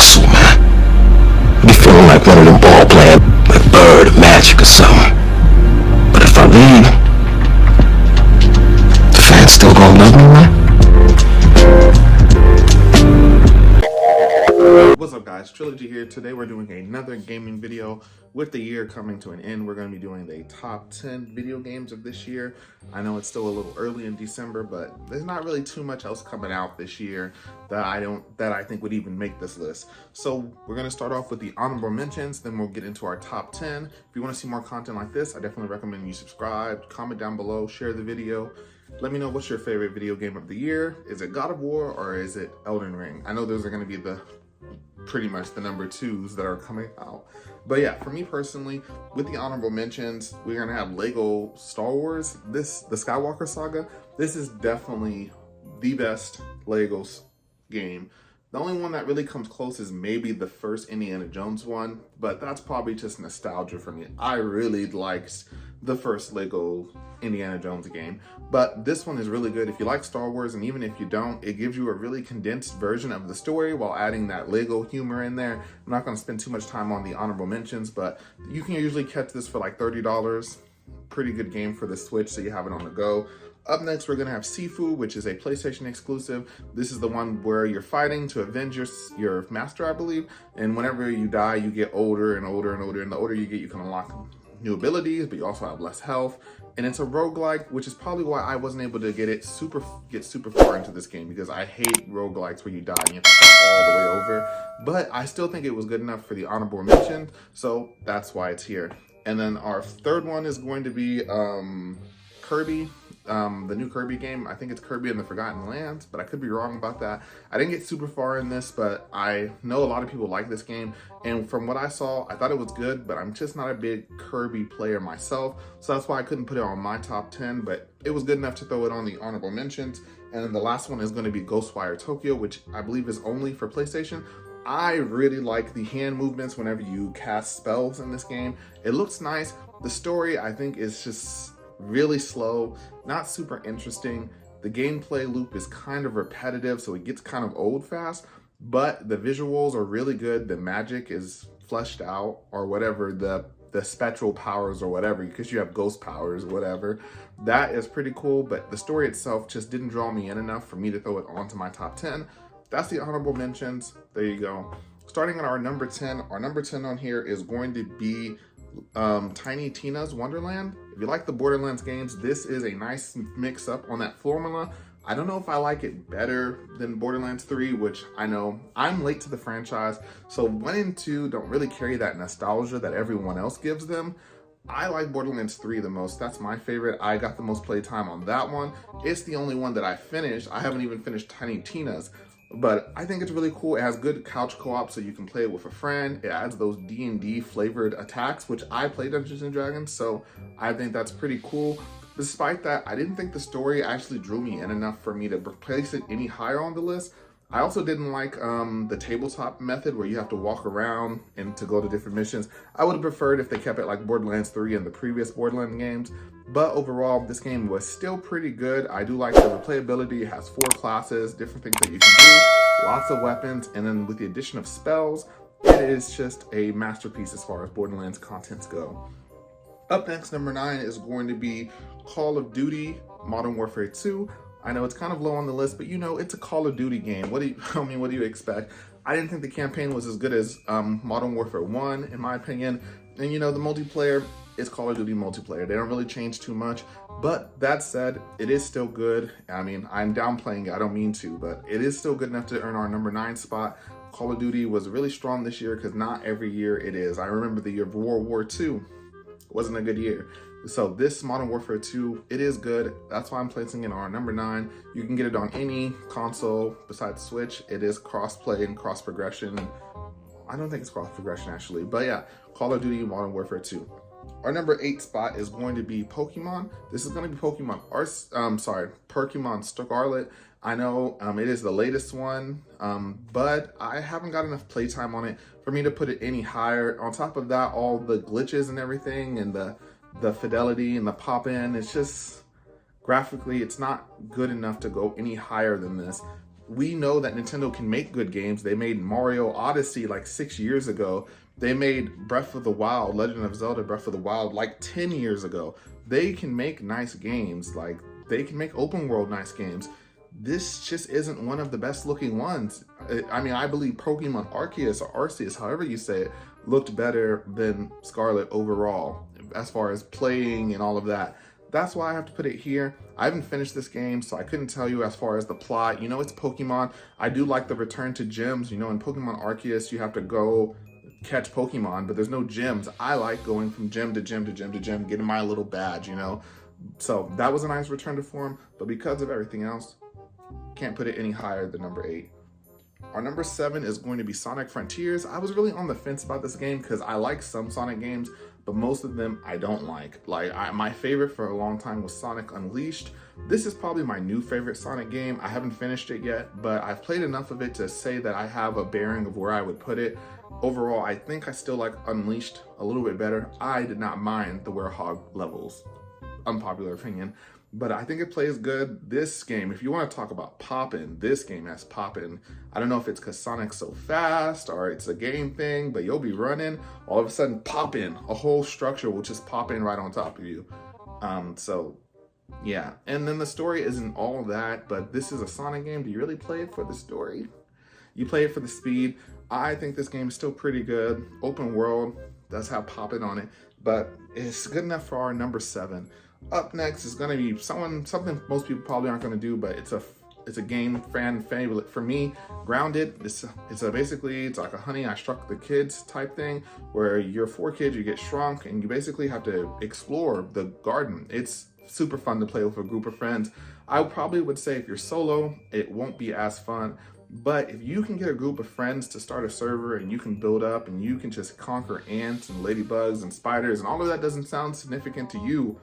hustle, man. I be feeling like one of them ball playing like Bird or Magic or something. But if I leave, the fans still gonna love me, man. What's up guys, Trilogy here. Today we're doing another gaming video. With the year coming to an end, we're going to be doing the top 10 video games of this year. I know it's still a little early in December, but there's not really too much else coming out this year that I think would even make this list. So we're going to start off with the honorable mentions, then we'll get into our top 10. If you want to see more content like this, I definitely recommend you subscribe, comment down below, share the video. Let me know what's your favorite video game of the year. Is it God of War or is it Elden Ring? I know those are going to be pretty much the number twos that are coming out. But yeah, for me personally, with the honorable mentions, we're gonna have Lego Star Wars. The Skywalker Saga, this is definitely the best Legos game. The only one that really comes close is maybe the first Indiana Jones one, but that's probably just nostalgia for me. I really liked the first Lego Indiana Jones game, but this one is really good. If you like Star Wars, and even if you don't, it gives you a really condensed version of the story while adding that Lego humor in there. I'm not going to spend too much time on the honorable mentions, but you can usually catch this for like $30. Pretty good game for the Switch, so you have it on the go. Up next, we're going to have Sifu, which is a PlayStation exclusive. This is the one where you're fighting to avenge your master, I believe. And whenever you die, you get older and older and older. And the older you get, you can unlock new abilities, but you also have less health. And it's a roguelike, which is probably why I wasn't able to get super far into this game, because I hate roguelikes where you die and you have to start all the way over. But I still think it was good enough for the honorable mention, so that's why it's here. And then our third one is going to be Kirby. The new Kirby game. I think it's Kirby and the Forgotten Lands, but I could be wrong about that. I didn't get super far in this, but I know a lot of people like this game, and from what I saw, I thought it was good, but I'm just not a big Kirby player myself, so that's why I couldn't put it on my top 10, but it was good enough to throw it on the honorable mentions. And then the last one is going to be Ghostwire Tokyo, which I believe is only for PlayStation. I really like the hand movements whenever you cast spells in this game. It looks nice. The story, I think, is just really slow, not super interesting. The gameplay loop is kind of repetitive, so it gets kind of old fast, but the visuals are really good. The magic is fleshed out, or whatever, the spectral powers or whatever, because you have ghost powers or whatever. That is pretty cool, but the story itself just didn't draw me in enough for me to throw it onto my top 10. That's the honorable mentions. There you go. Starting at our number 10, our number 10 on here is going to be Tiny Tina's Wonderland. If you like the Borderlands games, this is a nice mix up on that formula. I don't know if I like it better than Borderlands 3, which I know I'm late to the franchise, so 1 and 2 don't really carry that nostalgia that everyone else gives them. I like Borderlands 3 the most. That's my favorite. I got the most playtime on that one. It's the only one that I finished. I haven't even finished Tiny Tina's. But I think it's really cool. It has good couch co-op, so you can play it with a friend. It adds those D&D flavored attacks, which I play Dungeons & Dragons, so I think that's pretty cool. Despite that, I didn't think the story actually drew me in enough for me to place it any higher on the list. I also didn't like the tabletop method where you have to walk around and to go to different missions. I would have preferred if they kept it like Borderlands 3 and the previous Borderlands games. But overall, this game was still pretty good. I do like the replayability. It has 4 classes, different things that you can do, lots of weapons, and then with the addition of spells, it is just a masterpiece as far as Borderlands contents go. Up next, number 9 is going to be Call of Duty Modern Warfare 2. I know it's kind of low on the list, but you know, it's a Call of Duty game. What do you expect? I didn't think the campaign was as good as Modern Warfare 1, in my opinion. And you know, the multiplayer is Call of Duty multiplayer. They don't really change too much. But that said, it is still good. I mean, I'm downplaying it. I don't mean to, but it is still good enough to earn our number 9 spot. Call of Duty was really strong this year because not every year it is. I remember the year of World War II. It wasn't a good year. So this Modern Warfare 2, it is good. That's why I'm placing it on number 9. You can get it on any console besides Switch. It is cross-play and cross-progression. I don't think it's cross-progression actually, but yeah, Call of Duty Modern Warfare 2. Our number 8 spot is going to be Pokemon. This is going to be Pokemon Scarlet. I know it is the latest one, but I haven't got enough playtime on it for me to put it any higher. On top of that, all the glitches and everything, and the fidelity and the pop-in, it's just graphically, it's not good enough to go any higher than this. we know that Nintendo can make good games. They made Mario Odyssey like 6 years ago. They made Breath of the Wild, Legend of Zelda Breath of the Wild like 10 years ago. They can make nice games. Like, they can make open world nice games. This just isn't one of the best looking ones. I mean, I believe Pokemon Arceus or Arceus, however you say it, looked better than Scarlet overall, as far as playing and all of that. That's why I have to put it here. I haven't finished this game, so I couldn't tell you as far as the plot. You know, it's Pokemon. I do like the return to gyms. You know, in Pokemon Arceus, you have to go catch Pokemon, but there's no gyms. I like going from gym to gym to gym to gym, getting my little badge, you know? So that was a nice return to form, but because of everything else, can't put it any higher than number 8. Our number 7 is going to be Sonic Frontiers. I was really on the fence about this game because I like some Sonic games, but most of them I don't like. My favorite for a long time was Sonic Unleashed. This is probably my new favorite Sonic game. I haven't finished it yet, but I've played enough of it to say that I have a bearing of where I would put it. Overall, I think I still like Unleashed a little bit better. I did not mind the Werehog levels. Unpopular opinion. But I think it plays good. This game, if you want to talk about poppin', this game has poppin'. I don't know if it's because Sonic's so fast or it's a game thing, but you'll be running, all of a sudden pop in. A whole structure will just pop in right on top of you. So, yeah. And then the story isn't all that, but this is a Sonic game. Do you really play it for the story? You play it for the speed. I think this game is still pretty good. Open world, does have poppin' on it, but it's good enough for our number 7. Up next is going to be something most people probably aren't going to do, but it's a game fan favorite for me. Grounded. It's like a Honey, I Shrunk the Kids type thing, where you're 4 kids, you get shrunk, and you basically have to explore the garden. It's super fun to play with a group of friends. I probably would say if you're solo, it won't be as fun. But if you can get a group of friends to start a server and you can build up and you can just conquer ants and ladybugs and spiders, and all of that doesn't sound significant to you,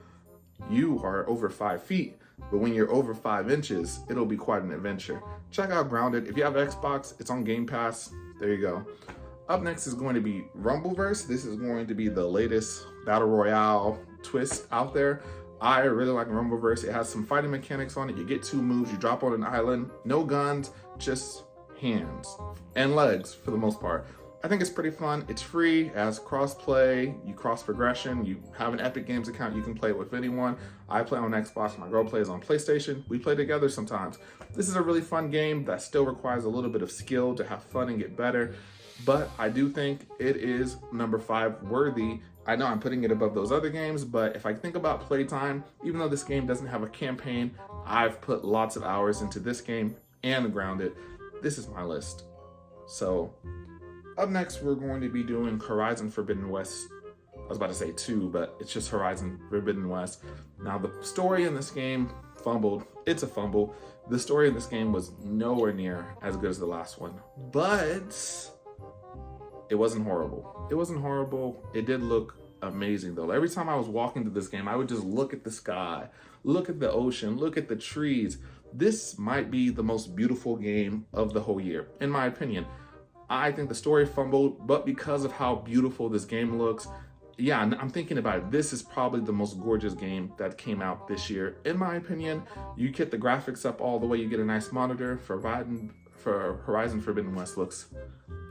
you are over 5 feet, but when you're over 5 inches, it'll be quite an adventure. Check out Grounded. If you have Xbox, it's on Game Pass. There you go. Up next is going to be Rumbleverse. This is going to be the latest Battle Royale twist out there. I really like Rumbleverse. It has some fighting mechanics on it. You get 2 moves, you drop on an island, no guns, just hands and legs for the most part. I think it's pretty fun. It's free, it has cross-play, you cross-progression, you have an Epic Games account, you can play it with anyone. I play on Xbox, my girl plays on PlayStation. We play together sometimes. This is a really fun game that still requires a little bit of skill to have fun and get better, but I do think it is number 5 worthy. I know I'm putting it above those other games, but if I think about playtime, even though this game doesn't have a campaign, I've put lots of hours into this game and Grounded. This is my list. So, up next, we're going to be doing Horizon Forbidden West. I was about to say 2, but it's just Horizon Forbidden West. Now, the story in this game fumbled. It's a fumble. The story in this game was nowhere near as good as the last one, but it wasn't horrible. It wasn't horrible. It did look amazing, though. Every time I was walking through this game, I would just look at the sky, look at the ocean, look at the trees. This might be the most beautiful game of the whole year, in my opinion. I think the story fumbled, but because of how beautiful this game looks, yeah, I'm thinking about it. This is probably the most gorgeous game that came out this year. In my opinion, you get the graphics up all the way, you get a nice monitor. For Horizon Forbidden West looks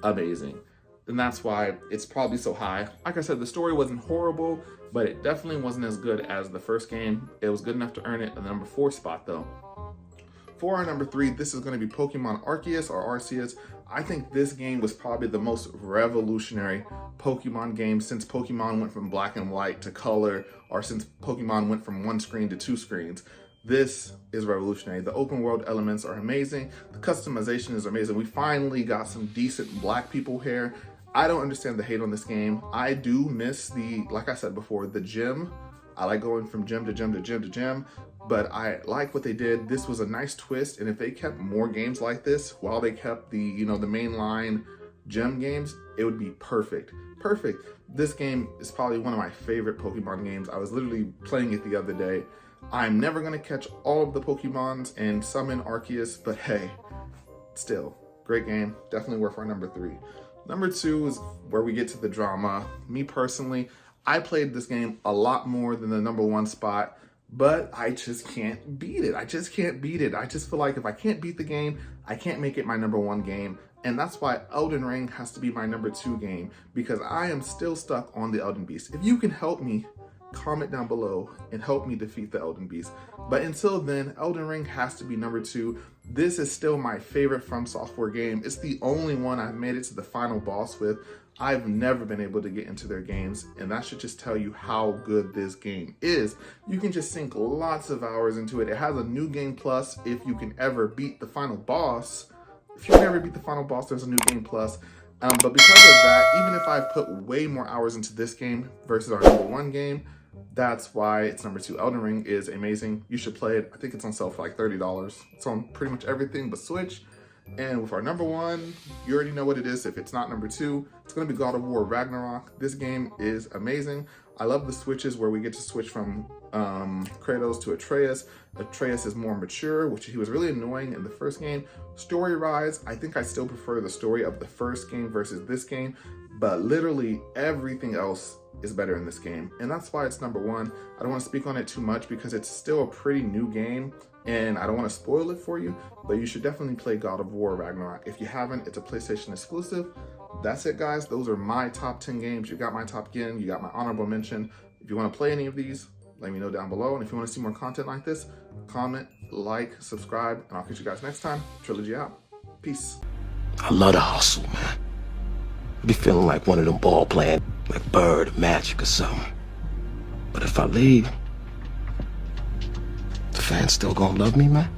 amazing. And that's why it's probably so high. Like I said, the story wasn't horrible, but it definitely wasn't as good as the first game. It was good enough to earn it the number 4 spot, though. For our number 3, this is going to be Pokemon Arceus or Arceus. I think this game was probably the most revolutionary Pokemon game since Pokemon went from black and white to color, or since Pokemon went from 1 screen to 2 screens. This is revolutionary. The open world elements are amazing. The customization is amazing. We finally got some decent black people here. I don't understand the hate on this game. I do miss like I said before, the gym. I like going from gym to gym to gym to gym, but I like what they did. This was a nice twist, and if they kept more games like this while they kept the mainline gym games, it would be perfect. Perfect. This game is probably one of my favorite Pokemon games. I was literally playing it the other day. I'm never gonna catch all of the Pokemons and summon Arceus, but hey, still, great game. Definitely worth our number 3. Number 2 is where we get to the drama. Me personally, I played this game a lot more than the number 1 spot. but I just can't beat it. I just can't beat it. I just feel like if I can't beat the game, I can't make it my #1 game. And that's why Elden Ring has to be my #2 game, because I am still stuck on the Elden Beast. If you can help me, comment down below and help me defeat the Elden Beast. But until then, Elden Ring has to be #2. This is still my favorite From Software game. It's the only one I've made it to the final boss with. I've never been able to get into their games, and that should just tell you how good this game is. You can just sink lots of hours into it. It has a new game plus if you can ever beat the final boss. If you can ever beat the final boss, there's a new game plus. But because of that, even if I've put way more hours into this game versus our #1 game, that's why it's #2. Elden Ring is amazing. You should play it. I think it's on sale for like $30. It's on pretty much everything but Switch. And with our #1, you already know what it is. If it's not #2, it's going to be God of War Ragnarok. This game is amazing. I love the switches where we get to switch from Kratos to Atreus. Atreus is more mature, which he was really annoying in the first game. Story-wise, I think I still prefer the story of the first game versus this game, but literally everything else is better in this game. And that's why it's #1. I don't want to speak on it too much because it's still a pretty new game and I don't want to spoil it for you, but you should definitely play God of War Ragnarok. If you haven't, it's a PlayStation exclusive. That's it, guys. Those are my top 10 games. You got my top 10, you got my honorable mention. If you want to play any of these, let me know down below. And if you want to see more content like this, comment, like, subscribe, and I'll catch you guys next time. Trilogy out. Peace. I love the hustle, man. I be feeling like one of them ball playing, like Bird, Magic or something. But if I leave, the fans still gonna love me, man?